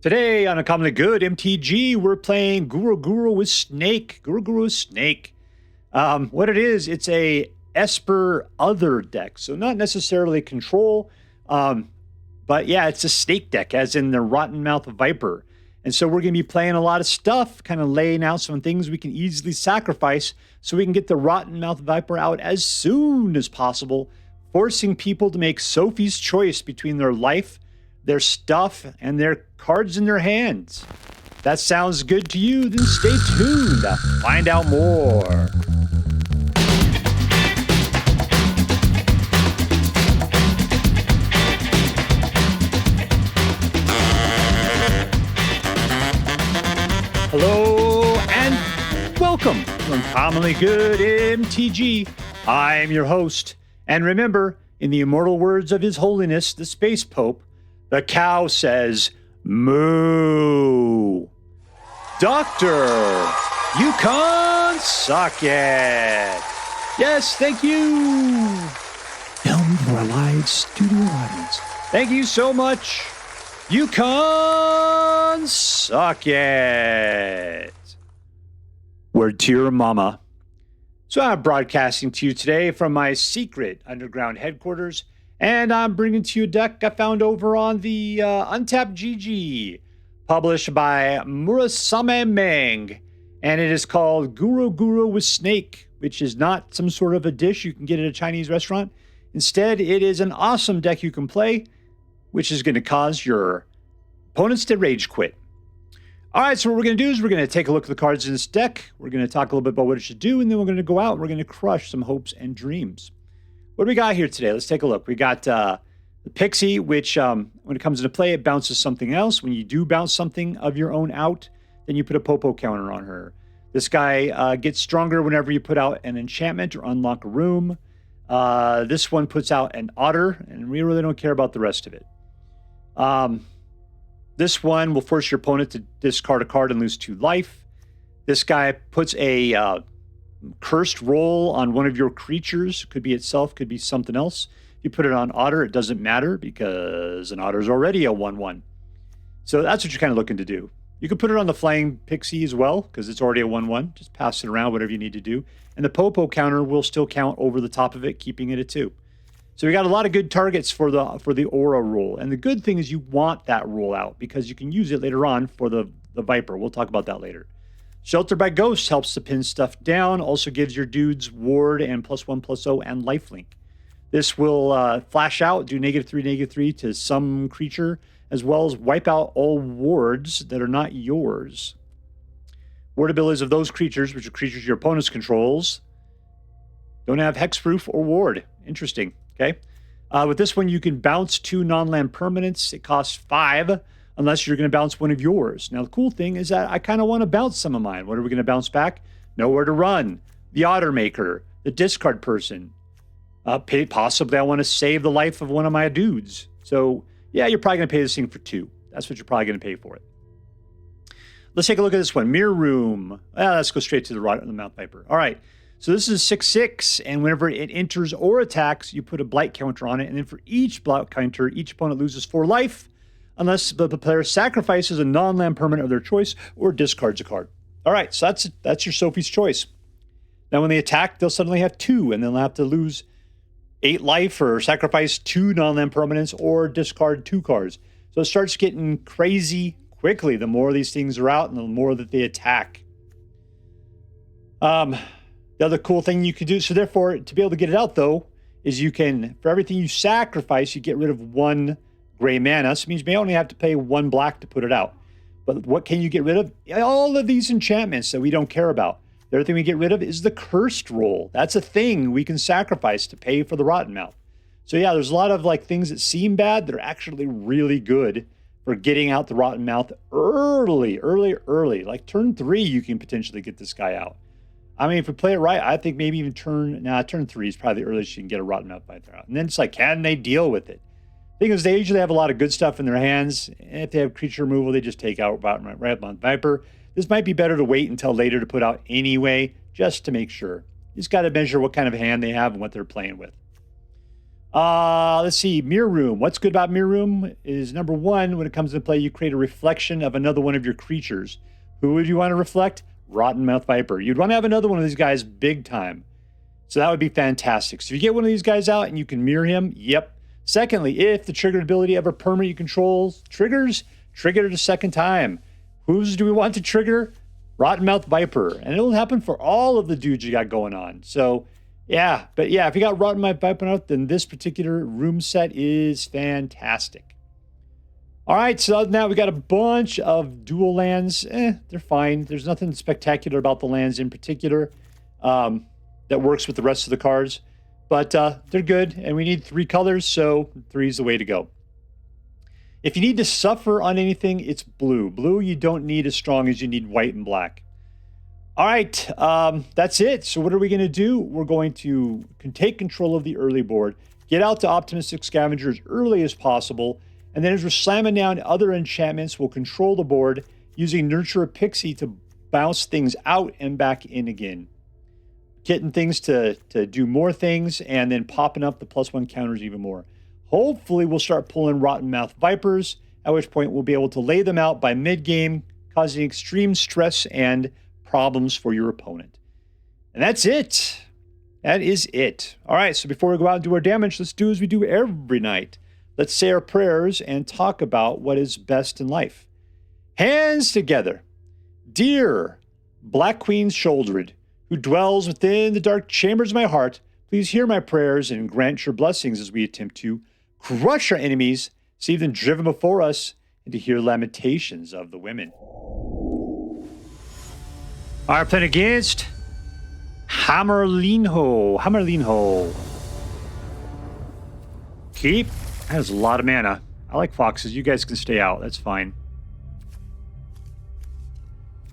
Today on Uncommonly Good MTG, we're playing Guruguru with Snake. Guruguru with Snake. What it is, it's a Esper other deck. So not necessarily control, but yeah, it's a snake deck, as in the Rottenmouth Viper. And so we're going to be playing a lot of stuff, kind of laying out some things we can easily sacrifice so we can get the Rottenmouth Viper out as soon as possible, forcing people to make Sophie's choice between their life, their stuff, and their cards in their hands. If that sounds good to you, then stay tuned to find out more. Hello and welcome to Uncommonly Good MTG. I'm your host, and remember, in the immortal words of His Holiness, the Space Pope, the cow says, moo. Doctor, you can't suck it. Yes, thank you. Filmed for a live studio audience. Thank you so much. You can't suck it. Word to your mama. So I'm broadcasting to you today from my secret underground headquarters, and I'm bringing to you a deck I found over on the Untapped GG, published by Murasame Meng, and it is called Guruguru with Snake, which is not some sort of a dish you can get at a Chinese restaurant. Instead, it is an awesome deck you can play, which is going to cause your opponents to rage quit. All right, so what we're going to do is we're going to take a look at the cards in this deck. We're going to talk a little bit about what it should do, and then we're going to go out and we're going to crush some hopes and dreams. What do we got here today? Let's take a look. We got the Pixie, which when it comes into play, it bounces something else. When you do bounce something of your own out, then you put a Popo counter on her. This guy gets stronger whenever you put out an enchantment or unlock a room. This one puts out an Otter, and we really don't care about the rest of it. This one will force your opponent to discard a card and lose 2 life. This guy puts a cursed roll on one of your creatures. Could be itself, could be something else. If you put it on Otter, it doesn't matter because an Otter is already a 1/1. So that's what you're kind of looking to do. You could put it on the Flying Pixie as well because it's already a 1/1. Just pass it around, whatever you need to do. And the Popo counter will still count over the top of it, keeping it at 2. So we got a lot of good targets for the Aura rule. And the good thing is you want that rule out because you can use it later on for the Viper. We'll talk about that later. Shelter by Ghosts helps to pin stuff down. Also gives your dudes ward and +1/+0 and lifelink. This will flash out, do -3/-3 to some creature, as well as wipe out all wards that are not yours. Ward abilities of those creatures, which are creatures your opponent's controls, don't have hexproof or ward. Interesting. Okay. With this one, you can bounce 2 non-land permanents. It costs 5. Unless you're going to bounce one of yours. Now, the cool thing is that I kind of want to bounce some of mine. What are we going to bounce back? Nowhere to Run, the Otter Maker, the Discard Person. Possibly I want to save the life of one of my dudes. So, yeah, you're probably going to pay this thing for 2. That's what you're probably going to pay for it. Let's take a look at this one. Mirror Room. Let's go straight to the Rottenmouth Viper. All right. So this is 6/6, and whenever it enters or attacks, you put a blight counter on it. And then for each blight counter, each opponent loses 4 life. Unless the player sacrifices a non-land permanent of their choice or discards a card. All right, so that's your Sophie's choice. Now, when they attack, they'll suddenly have 2, and they'll have to lose 8 life or sacrifice 2 non-land permanents or discard 2 cards. So it starts getting crazy quickly the more these things are out and the more that they attack. The other cool thing you can do, so therefore, to be able to get it out, though, is you can, for everything you sacrifice, you get rid of 1 gray mana, so it means you may only have to pay 1 black to put it out. But what can you get rid of? All of these enchantments that we don't care about. The other thing we get rid of is the cursed roll. That's a thing we can sacrifice to pay for the Rottenmouth. So yeah, there's a lot of like things that seem bad that are actually really good for getting out the Rottenmouth early. Like turn 3, you can potentially get this guy out. I mean, if we play it right, I think maybe even turn 3 is probably the earliest you can get a Rottenmouth Viper out. And then it's like, can they deal with it? Thing is, they usually have a lot of good stuff in their hands. And if they have creature removal, they just take out Rottenmouth Viper. This might be better to wait until later to put out anyway, just to make sure. You just got to measure what kind of hand they have and what they're playing with. Let's see. Mirror Room. What's good about Mirror Room is number one, when it comes to play, you create a reflection of another one of your creatures. Who would you want to reflect? Rottenmouth Viper. You'd want to have another one of these guys big time. So that would be fantastic. So if you get one of these guys out and you can mirror him, yep. Secondly, if the triggered ability of a permanent you control triggers, trigger it a second time. Whose do we want to trigger? Rottenmouth Viper. And it'll happen for all of the dudes you got going on. So yeah, but yeah, if you got Rottenmouth Viper out, then this particular room set is fantastic. All right, so other than that, we got a bunch of dual lands. They're fine. There's nothing spectacular about the lands in particular that works with the rest of the cards. But they're good, and we need 3 colors, so 3 is the way to go. If you need to suffer on anything, it's blue. Blue you don't need as strong as you need white and black. All right, that's it. So what are we going to do? We're going to take control of the early board, get out to Optimistic Scavenger as early as possible, and then as we're slamming down other enchantments, we'll control the board using Nurturing Pixie to bounce things out and back in again. Getting things to do more things and then popping up the +1 counters even more. Hopefully we'll start pulling Rottenmouth Vipers, at which point we'll be able to lay them out by mid-game, causing extreme stress and problems for your opponent. And that's it. That is it. All right, so before we go out and do our damage, let's do as we do every night. Let's say our prayers and talk about what is best in life. Hands together. Dear Black Queen Shouldered, who dwells within the dark chambers of my heart, please hear my prayers and grant your blessings as we attempt to crush our enemies, see them driven before us, and to hear lamentations of the women. All right, playing against Hämmerlinho. Hämmerlinho. Keep. That has a lot of mana. I like foxes. You guys can stay out. That's fine.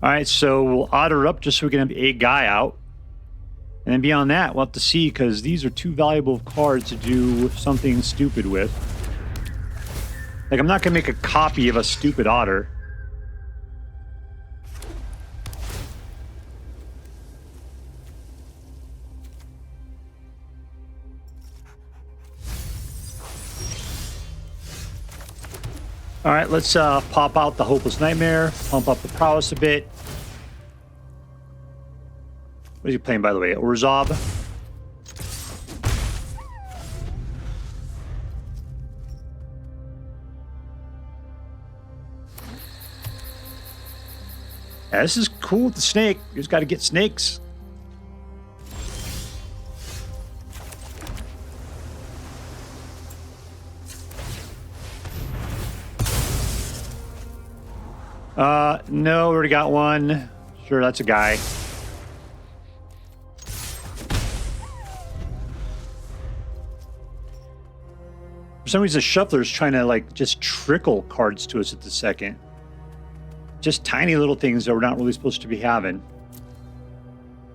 All right, so we'll otter up just so we can have a guy out. And then beyond that, we'll have to see, because these are too valuable of cards to do something stupid with. Like, I'm not going to make a copy of a stupid otter. All right, let's pop out the Hopeless Nightmare, pump up the prowess a bit. What is he playing, by the way? Orzhov. Yeah, this is cool with the snake. You just got to get snakes. No, we already got one. Sure, that's a guy. For some reason, the Shuffler's trying to, like, just trickle cards to us at the second. Just tiny little things that we're not really supposed to be having.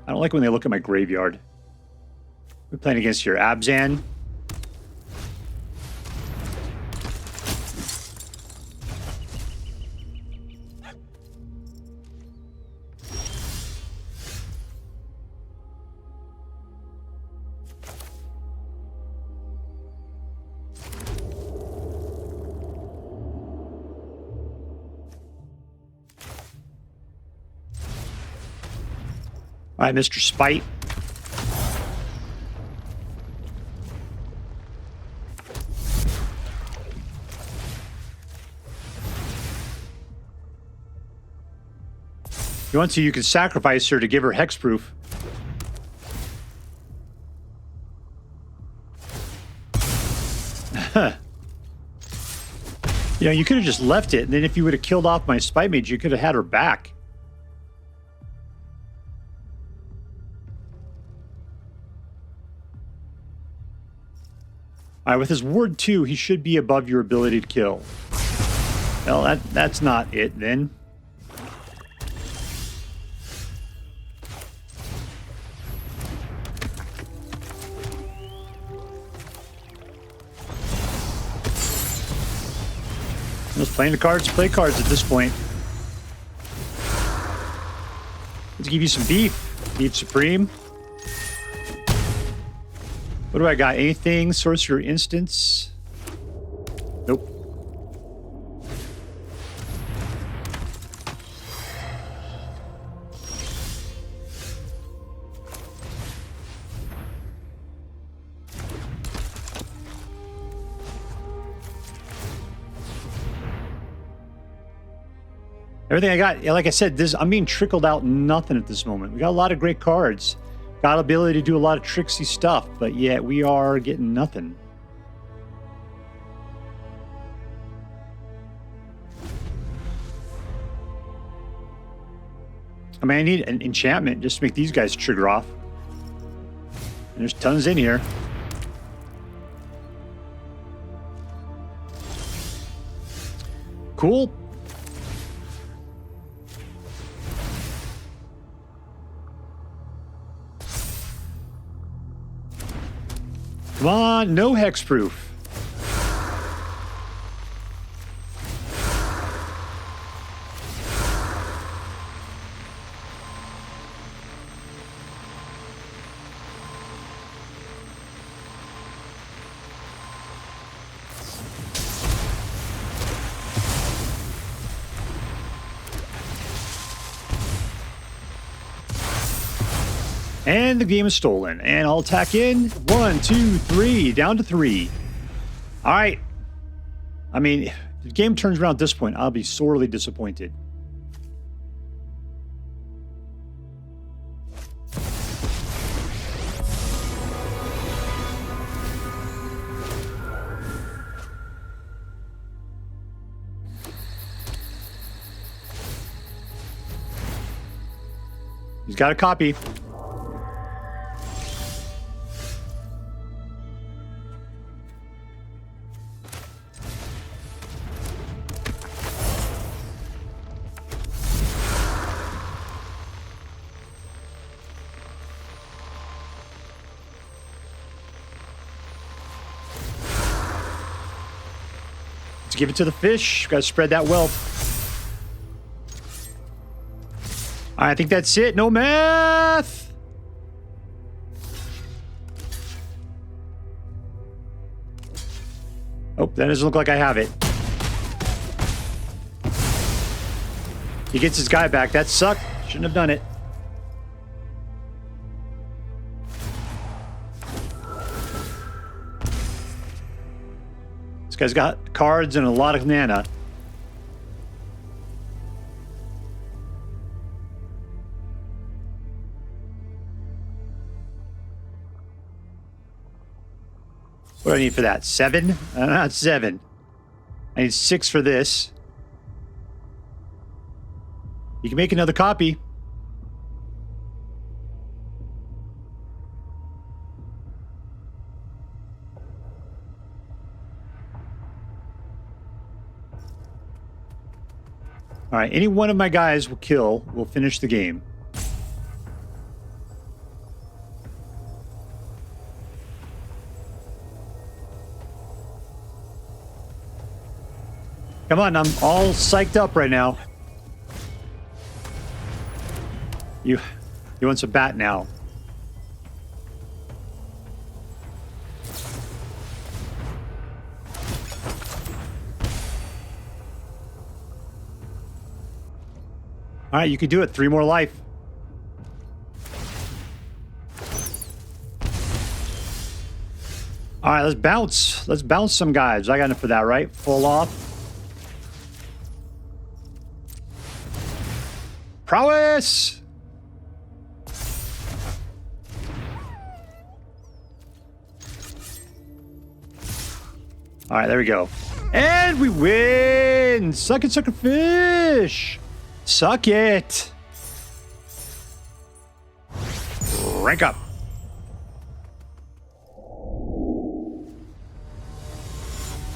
I don't like when they look at my graveyard. We're playing against your Abzan. All right, Mr. Spite. If you want to, you can sacrifice her to give her hexproof. You know, you could have just left it, and then if you would have killed off my Spite Mage, you could have had her back. All right, with his Ward 2, he should be above your ability to kill. Well, that's not it, then. Just playing the cards, play cards at this point. Let's give you some beef. Beef Supreme. What do I got? Anything? Sorcerer Instance? Nope. Everything I got, like I said, I'm being trickled out nothing at this moment. We got a lot of great cards. Got ability to do a lot of tricksy stuff, but yet we are getting nothing. I mean, I need an enchantment just to make these guys trigger off. And there's tons in here. Cool. Come on, no hexproof. And the game is stolen. And I'll attack in. 1, 2, 3. Down to 3. All right. I mean, if the game turns around at this point, I'll be sorely disappointed. He's got a copy. Give it to the fish. Got to spread that wealth. All right, I think that's it. No math. Oh, that doesn't look like I have it. He gets his guy back. That sucked. Shouldn't have done it. This guy's got cards and a lot of mana. What do I need for that? 7? Not 7. I need 6 for this. You can make another copy. All right, any one of my guys will kill, will finish the game. Come on, I'm all psyched up right now. You want some bat now. All right, you can do it. 3 more life. All right, let's bounce. Let's bounce some guys. I got enough for that, right? Full off. Prowess! All right, there we go. And we win! Suck it, sucker fish! Suck it! Rank up.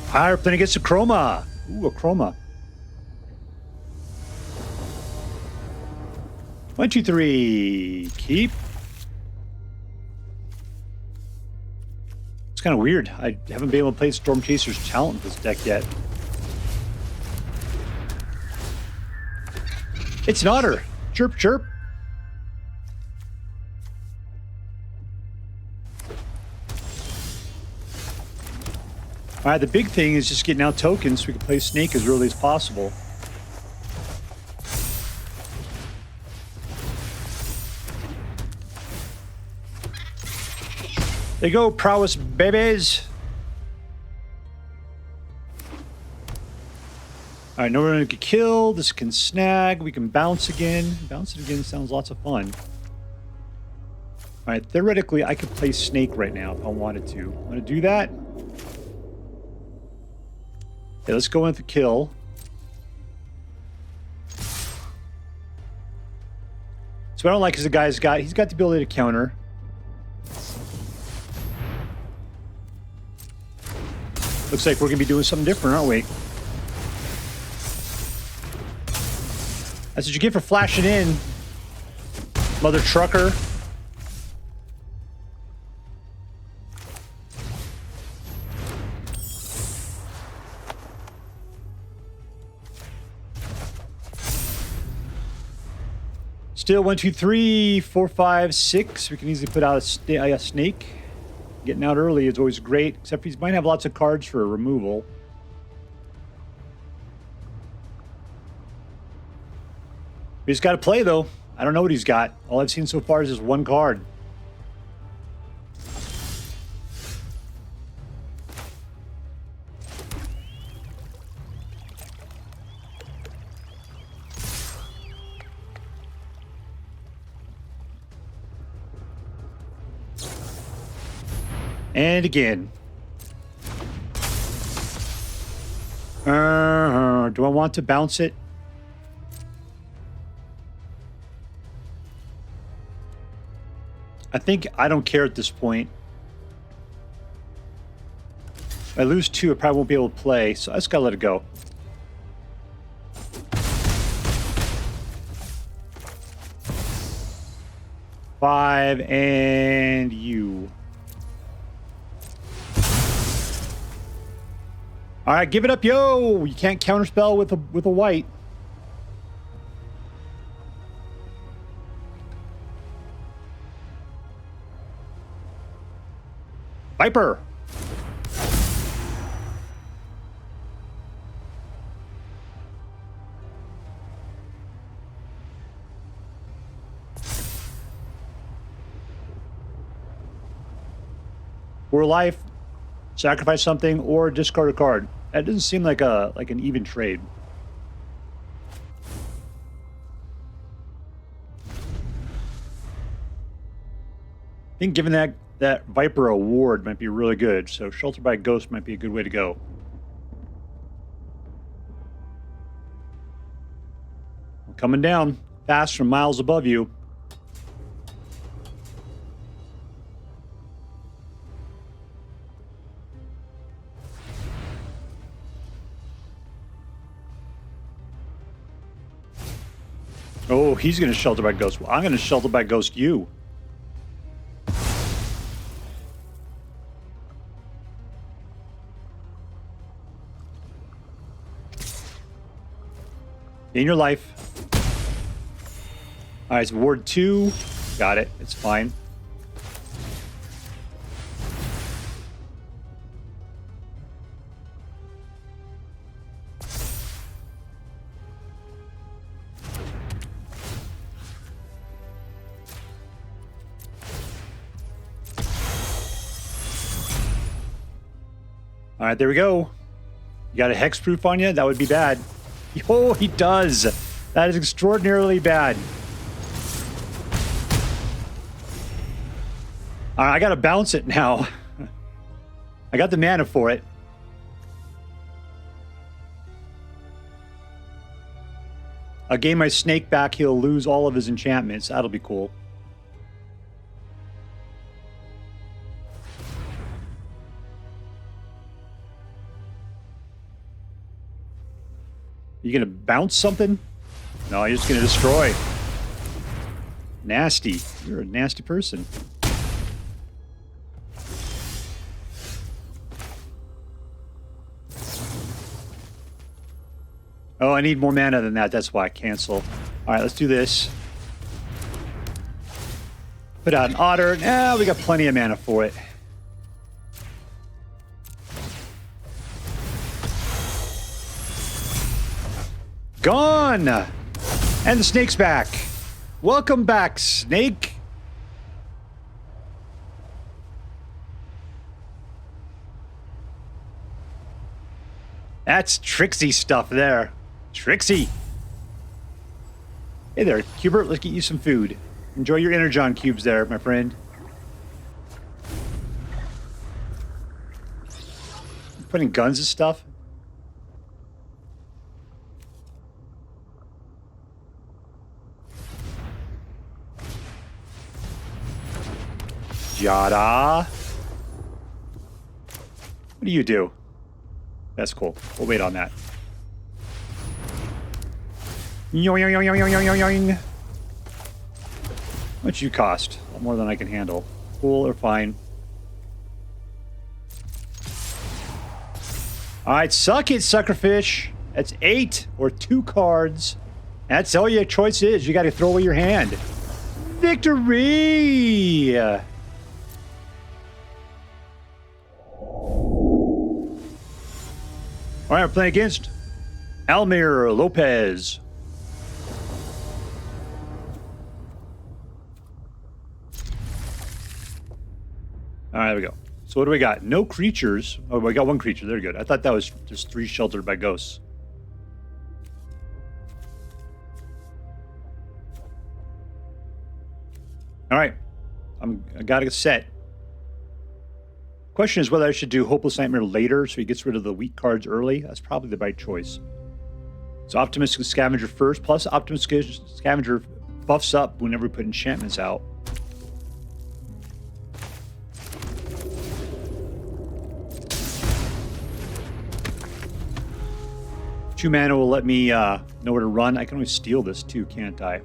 Higher plan against akroma. Ooh, akroma. 1, 2, 3. Keep. It's kind of weird. I haven't been able to play Stormchaser's talent in this deck yet. It's an otter. Chirp, chirp. All right, the big thing is just getting out tokens so we can play Snake as early as possible. There you go, prowess babies. All right, no one can kill. This can snag. We can bounce again. Bounce it again sounds lots of fun. All right, theoretically, I could play Snake right now if I wanted to. I'm going to do that. Okay, let's go in with the kill. So what I don't like is the guy's got, he's got the ability to counter. Looks like we're going to be doing something different, aren't we? That's what you get for flashing in, mother trucker. Still 1, 2, 3, 4, 5, 6. We can easily put out a snake. Getting out early is always great, except he might have lots of cards for removal. He's got to play, though. I don't know what he's got. All I've seen so far is just one card. And again. Do I want to bounce it? I think I don't care at this point. If I lose 2, I probably won't be able to play, so I just gotta let it go. Five, and you. All right, give it up, yo! You can't counterspell with a white. Viper. For life, sacrifice something or discard a card. That doesn't seem like an even trade. I think given that Viper award might be really good, so Shelter by Ghost might be a good way to go. I'm coming down fast from miles above you. Oh, he's going to Shelter by Ghost. Well, I'm going to Shelter by Ghost you. In your life. All right, it's Ward 2. Got it. It's fine. All right, there we go. You got a hexproof on you? That would be bad. Oh, he does. That is extraordinarily bad. All right, I got to bounce it now. I got the mana for it. I'll gain my snake back. He'll lose all of his enchantments. That'll be cool. You gonna bounce something? No, you're just gonna destroy. Nasty. You're a nasty person. Oh, I need more mana than that. That's why I cancel. All right, let's do this. Put out an otter. Nah, we got plenty of mana for it. gone. And the snake's back. Welcome back, snake. That's Trixie stuff there. Trixie. Hey there, Cubert. Let's get you some food. Enjoy your Energon cubes there, my friend. Putting guns and stuff. Yada. What do you do? That's cool. We'll wait on that. Yoing, yoing, yoing, yoing, yoing, yoing. What'd you cost? A lot more than I can handle. Cool or fine. Alright, suck it, suckerfish. That's 8 or 2 cards. That's all your choice is. You gotta throw away your hand. Victory! Alright, we're playing against AlmirLopes. Alright, there we go. So what do we got? No creatures. Oh, we got 1 creature. They're good. I thought that was just 3 sheltered by ghosts. Alright. I got a set. Question is whether I should do Hopeless Nightmare later so he gets rid of the weak cards early. That's probably the right choice. So Optimistic Scavenger first, plus Optimistic Scavenger buffs up whenever we put enchantments out. Two mana will let me know where to run. I can always steal this too, can't I?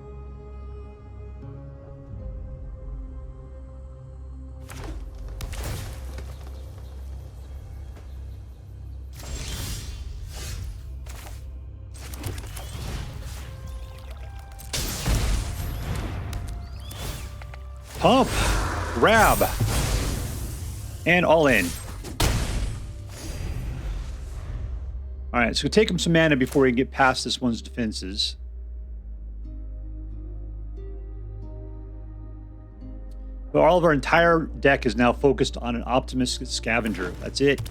Pump, grab, and all in. All right, so take him some mana before we get past this one's defenses. But all of our entire deck is now focused on an Optimistic Scavenger. That's it.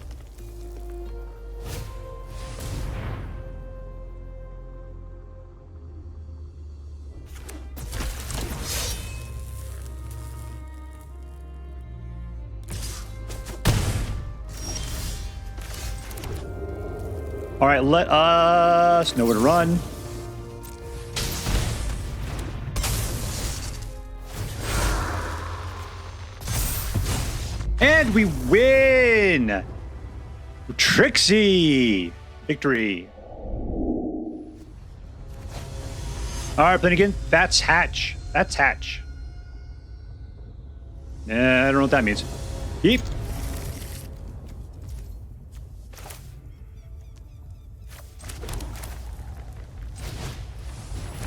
All right, let us know where to run. And we win! Trixie! Victory. All right, playing again. FatsHatch. FatsHatch. I don't know what that means. Keep.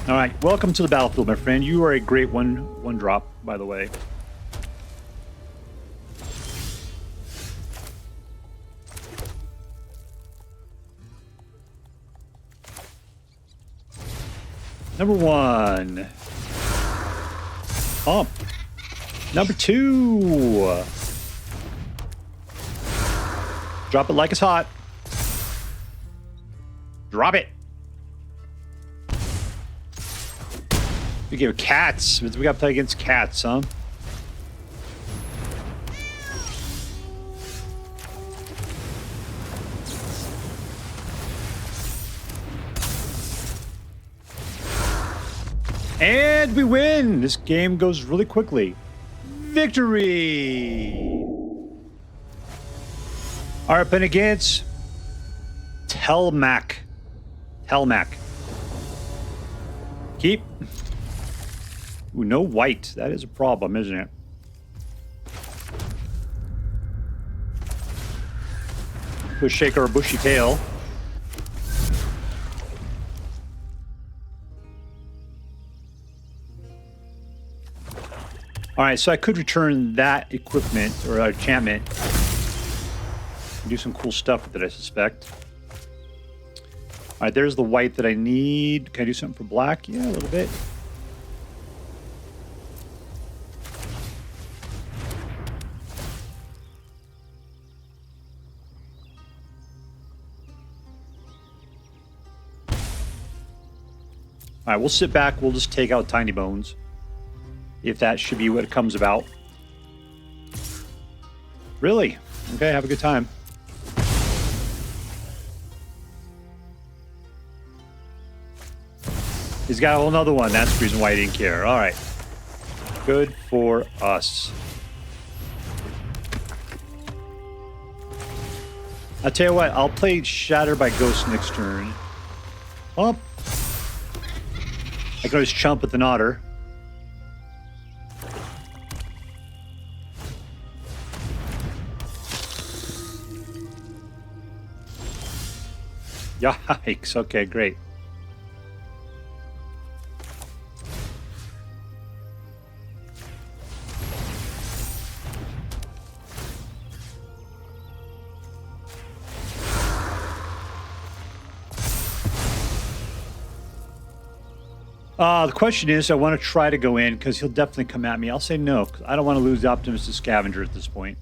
All right, welcome to the battlefield, my friend. You are a great one drop, by the way. Number 1. Pump. Number 2. Drop it like it's hot. Drop it. We give cats. We got to play against cats, huh? And we win! This game goes really quickly. Victory! All right, playing against Tehlmak. Tehlmak. Keep. Ooh, no white. That is a problem, isn't it? We'll shake our bushy tail. All right, so I could return that equipment or enchantment and do some cool stuff with it, I suspect. right, there's the white that I need. Can I do something for black? Yeah, a little bit. All right, we'll sit back. We'll just take out Tiny Bones. If that should be what it comes about. Really? Okay, have a good time. He's got a whole nother one. That's the reason why he didn't care. All right. Good for us. I'll tell you what. I'll play Shatter by Ghost next turn. Up. I can always chump with an otter. Yikes. Okay, great. The question is, I want to try to go in because he'll definitely come at me. I'll say no, 'cause I don't want to lose the Optimistic Scavenger at this point.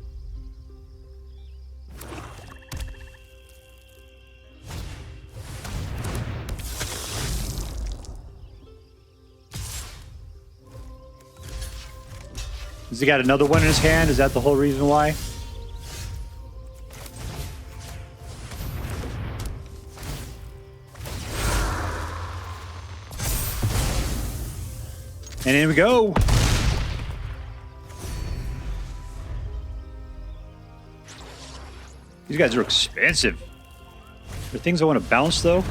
Has he got another one in his hand? Is that the whole reason why? And in we go. These guys are expensive. Are there things I want to bounce, though?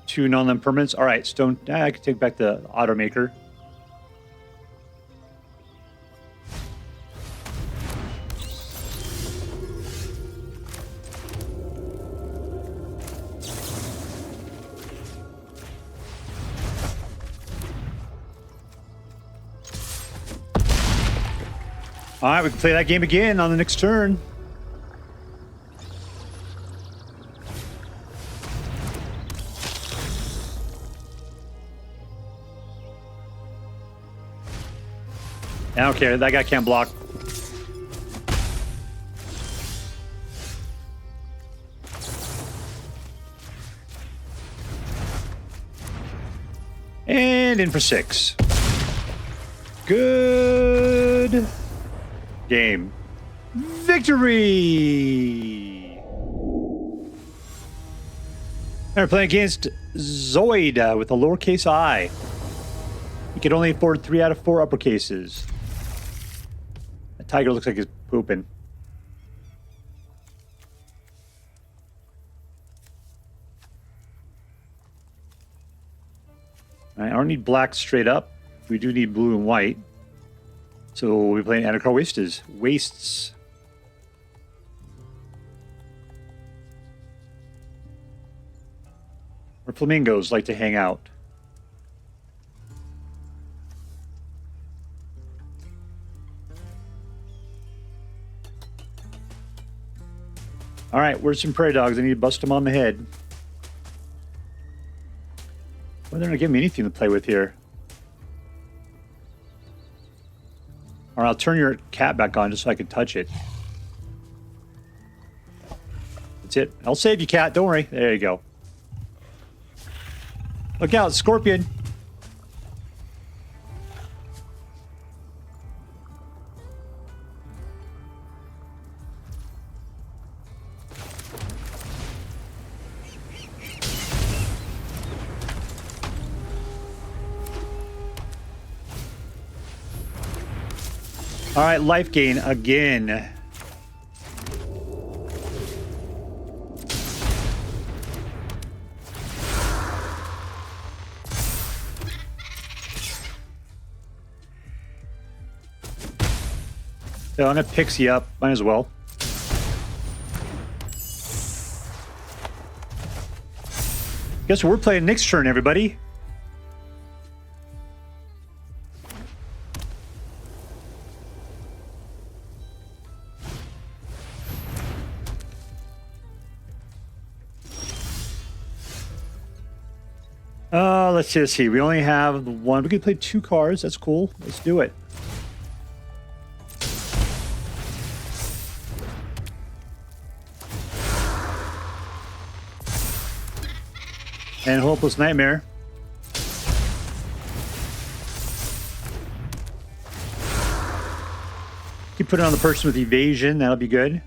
2 non-land permanents. All right, stone. I can take back the Automaker. All right, we can play that game again on the next turn. I don't care. That guy can't block. And in for 6. Good game. Victory! We're playing against ZOiD with a lowercase I. He could only afford 3 out of 4 uppercases. That tiger looks like he's pooping. I don't need black straight up. We do need blue and white. So we'll be playing Adarkar Wastes. Where flamingos like to hang out. All right, where's some prairie dogs? I need to bust them on the head. Well, they're not giving me anything to play with here. Or I'll turn your cat back on just so I can touch it. That's it. I'll save you, cat. Don't worry. There you go. Look out, scorpion. All right, life gain again. So I'm gonna Pixie up, might as well. Guess what we're playing next turn, everybody. Let's see. We only have the one. We can play 2 cards. That's cool. Let's do it. And Hopeless Nightmare. You put it on the person with Evasion. That'll be good.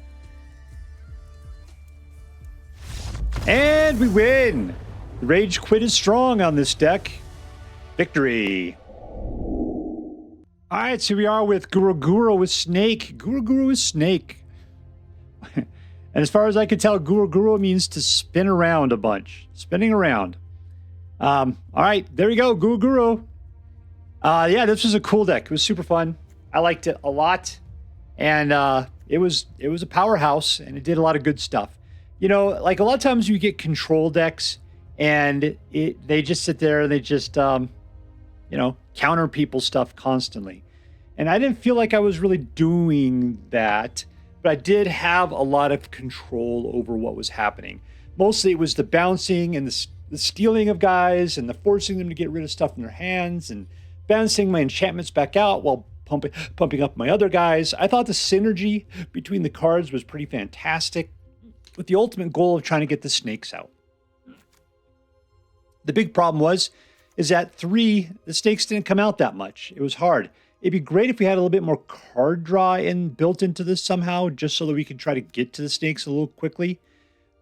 And we win! The Rage Quit is strong on this deck. Victory. Alright, so we are with Guruguru with Snake. Guruguru with Snake. And as far as I can tell, Guruguru means to spin around a bunch. Spinning around. Alright, there we go, Guruguru. Yeah, this was a cool deck. It was super fun. I liked it a lot. And it was a powerhouse, and it did a lot of good stuff. You know, like a lot of times you get control decks, and they just sit there and they just, you know, counter people's stuff constantly. And I didn't feel like I was really doing that, but I did have a lot of control over what was happening. Mostly it was the bouncing and the stealing of guys and the forcing them to get rid of stuff in their hands and bouncing my enchantments back out while pumping up my other guys. I thought the synergy between the cards was pretty fantastic, with the ultimate goal of trying to get the snakes out. The big problem is that 3, the snakes didn't come out that much. It was hard. It'd be great if we had a little bit more card draw built into this somehow, just so that we could try to get to the snakes a little quickly.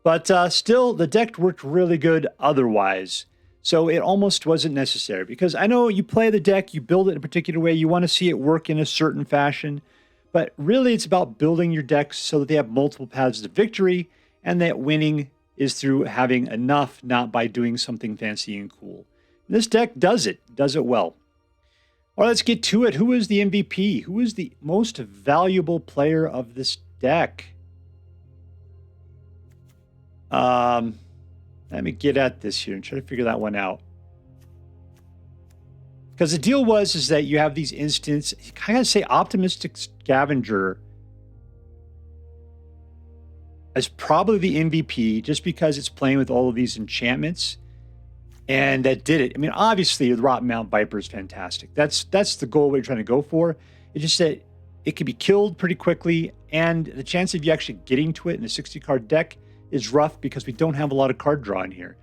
But still, the deck worked really good otherwise. So it almost wasn't necessary, because I know you play the deck, you build it in a particular way, you want to see it work in a certain fashion, but really it's about building your decks so that they have multiple paths to victory, and that winning is through having enough, not by doing something fancy and cool. And this deck does it well. All right, let's get to it. Who is the MVP? Who is the most valuable player of this deck? Let me get at this here and try to figure that one out. Because the deal is that you have these instants. I gotta say, Optimistic Scavenger is probably the MVP, just because it's playing with all of these enchantments, and that did it. I mean, obviously, the Rottenmouth Viper is fantastic. That's the goal we're trying to go for. It's just that it can be killed pretty quickly, and the chance of you actually getting to it in a 60-card deck is rough because we don't have a lot of card draw in here.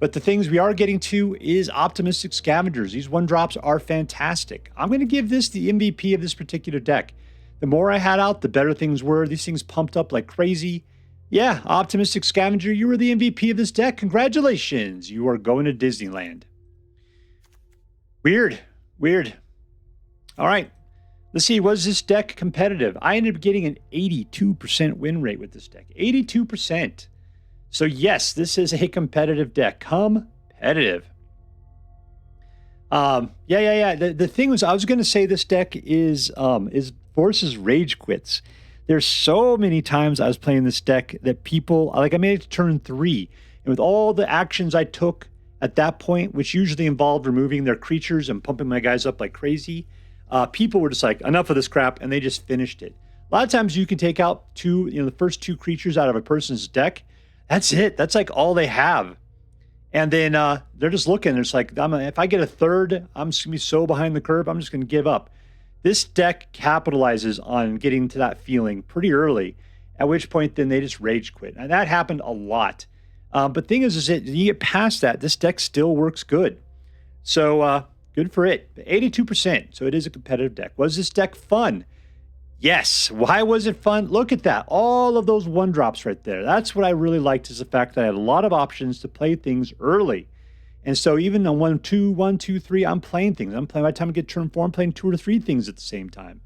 But the things we are getting to is Optimistic Scavengers. These 1-drops are fantastic. I'm going to give this the MVP of this particular deck. The more I had out, the better things were. These things pumped up like crazy. Yeah, Optimistic Scavenger, you were the MVP of this deck. Congratulations. You are going to Disneyland. Weird. All right. Let's see, was this deck competitive? I ended up getting an 82% win rate with this deck. 82%. So yes, this is a competitive deck. Competitive. Yeah. The thing was, I was going to say this deck is forces rage quits. There's so many times I was playing this deck that people, like I made it to turn 3. And with all the actions I took at that point, which usually involved removing their creatures and pumping my guys up like crazy, people were just like, enough of this crap, and they just finished it. A lot of times you can take out the first 2 creatures out of a person's deck. That's it. That's like all they have. And then they're just looking. It's like, if I get a 3rd, I'm just going to be so behind the curve, I'm just going to give up. This deck capitalizes on getting to that feeling pretty early, at which point then they just rage quit. And that happened a lot. But thing is that you get past that, this deck still works good. So good for it. 82%. So it is a competitive deck. Was this deck fun? Yes. Why was it fun? Look at that. All of those 1-drops right there. That's what I really liked, is the fact that I had a lot of options to play things early. And so even on 1, 2, 3, I'm playing things. By the time I get turn 4, I'm playing 2 or 3 things at the same time.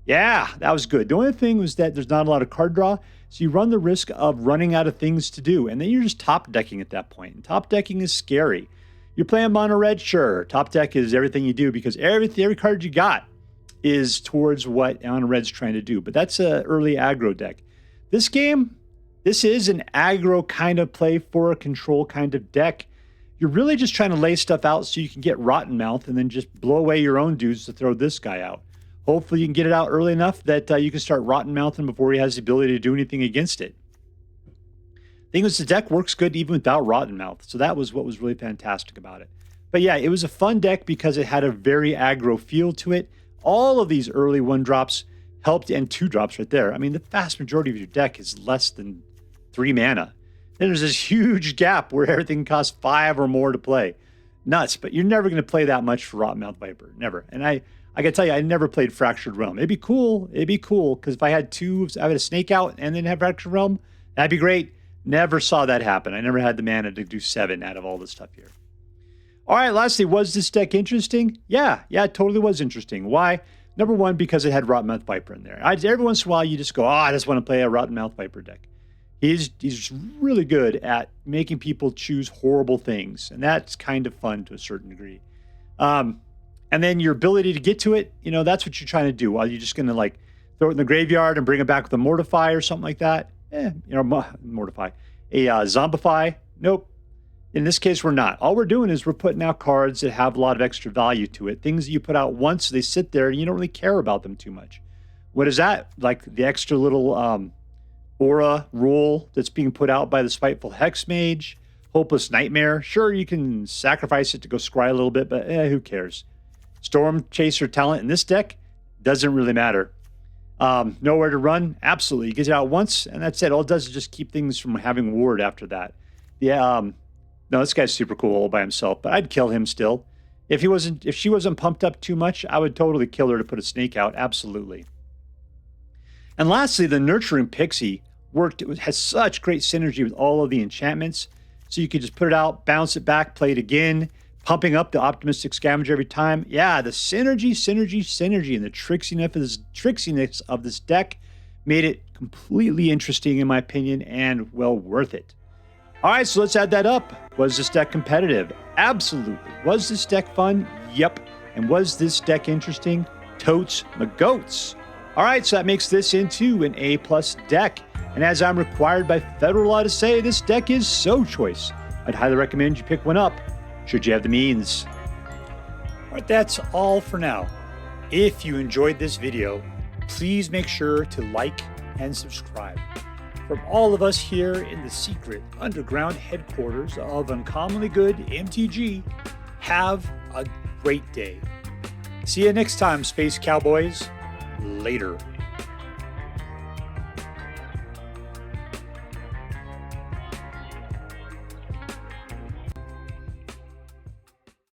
Yeah, that was good. The only thing was that there's not a lot of card draw, so you run the risk of running out of things to do. And then you're just top decking at that point. And top decking is scary. You're playing mono red, sure. Top deck is everything you do, because every card you got is towards what mono red's trying to do. But that's an early aggro deck. This game, this is an aggro kind of play for a control kind of deck. You're really just trying to lay stuff out so you can get Rottenmouth and then just blow away your own dudes to throw this guy out. Hopefully you can get it out early enough that you can start Rottenmouthing before he has the ability to do anything against it. Thing is, the deck works good even without Rottenmouth. So that was what was really fantastic about it. But yeah, it was a fun deck because it had a very aggro feel to it. All of these early 1-drops helped, and 2-drops right there. I mean, the vast majority of your deck is less than 3 mana. Then there's this huge gap where everything costs 5 or more to play. Nuts, but you're never going to play that much for Rottenmouth Viper. Never. And I gotta tell you, I never played Fractured Realm. It'd be cool. Because if I had I had a Snake out and then have Fractured Realm, that'd be great. Never saw that happen. I never had the mana to do 7 out of all this stuff here. All right, lastly, was this deck interesting? Yeah, it totally was interesting. Why? Number one, because it had Rottenmouth Viper in there. Every once in a while, you just go, I just want to play a Rottenmouth Viper deck. He's really good at making people choose horrible things, and that's kind of fun to a certain degree. And then your ability to get to it, that's what you're trying to do. While you're just going to like throw it in the graveyard and bring it back with a Mortify or something like that. Mortify. A Zombify. Nope. In this case, we're not. All we're doing is we're putting out cards that have a lot of extra value to it. Things that you put out once, they sit there, and you don't really care about them too much. What is that? Like the extra little aura rule that's being put out by the Spiteful Hexmage, Hopeless Nightmare. Sure, you can sacrifice it to go scry a little bit, but who cares? Stormchaser talent in this deck doesn't really matter. Nowhere to run? Absolutely. You get it out once, and that's it. All it does is just keep things from having ward after that. Yeah, no, this guy's super cool all by himself, but I'd kill him still. If she wasn't pumped up too much, I would totally kill her to put a snake out. Absolutely. And lastly, the Nurturing Pixie worked. It has such great synergy with all of the enchantments. So you could just put it out, bounce it back, play it again, pumping up the Optimistic Scavenger every time. Yeah, the synergy, and the tricksiness of this deck made it completely interesting, in my opinion, and well worth it. All right, so let's add that up. Was this deck competitive? Absolutely. Was this deck fun? Yep. And was this deck interesting? Totes my goats. All right, so that makes this into an A+ deck. And as I'm required by federal law to say, this deck is so choice. I'd highly recommend you pick one up, should you have the means. All right, that's all for now. If you enjoyed this video, please make sure to like and subscribe. From all of us here in the secret underground headquarters of Uncommonly Good MTG, have a great day. See you next time, Space Cowboys. Later.